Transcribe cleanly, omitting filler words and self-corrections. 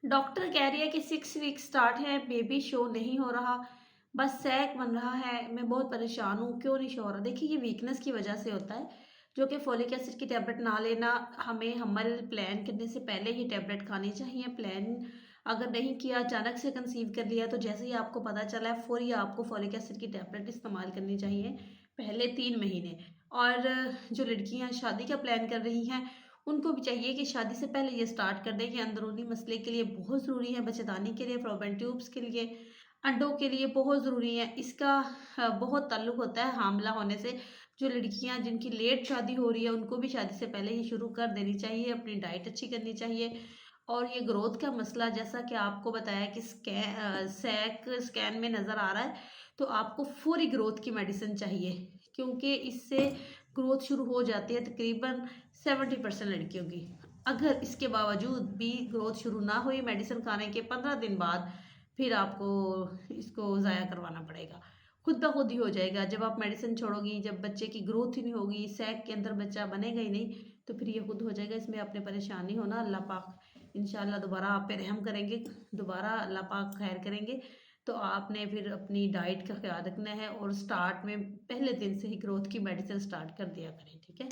Doctor कह रही है कि 6 वीक स्टार्ट है, बेबी शो नहीं हो रहा, बस सैक बन रहा है, मैं बहुत परेशान हूँ, क्यों नहीं शो हो रहा? देखिए, ये वीकनेस की वजह से होता है, जो कि फोलिक एसिड की टैबलेट ना लेना, हमें हमल प्लान करने से पहले ही टैबलेट खानी चाहिए। प्लान अगर नहीं किया, अचानक से कंसीव कर लिया, तो जैसे ही आपको पता चला है, फ़ौरी आपको फोलिक एसिड की टैबलेट इस्तेमाल करनी चाहिए, पहले 3 महीने। और जो लड़कियाँ शादी का प्लान कर रही हैं, उनको भी चाहिए कि शादी से पहले ये स्टार्ट कर दें। कि अंदरूनी मसले के लिए बहुत ज़रूरी है, बच्चेदानी के लिए, फ़्लोपियन ट्यूब्स के लिए, अंडों के लिए बहुत ज़रूरी है। इसका बहुत ताल्लुक होता है हामला होने से। जो लड़कियां जिनकी लेट शादी हो रही है, उनको भी शादी से पहले ही शुरू कर देनी चाहिए, अपनी डाइट अच्छी करनी चाहिए। और ये ग्रोथ का मसला, जैसा कि आपको बताया कि सैक स्कैन में नज़र आ रहा है, तो आपको फौरी ग्रोथ की मेडिसिन चाहिए, क्योंकि इससे ग्रोथ शुरू हो जाती है तकरीबन 70% लड़कियों की। अगर इसके बावजूद भी ग्रोथ शुरू ना हुई, मेडिसिन खाने के 15 दिन बाद फिर आपको इसको ज़ाया करवाना पड़ेगा। खुद ब खुद ही हो जाएगा। जब आप मेडिसिन छोड़ोगी, जब बच्चे की ग्रोथ ही नहीं होगी, सैक के अंदर बच्चा बनेगा ही नहीं, तो फिर ये खुद हो जाएगा। इसमें आपने परेशान नहीं होना। अल्लाह पाक इंशाल्लाह दोबारा आप पे रहम करेंगे, दोबारा अल्लाह पाक खैर करेंगे। तो आपने फिर अपनी डाइट का ख्याल रखना है, और स्टार्ट में पहले दिन से ही ग्रोथ की मेडिसिन स्टार्ट कर दिया करें, ठीक है?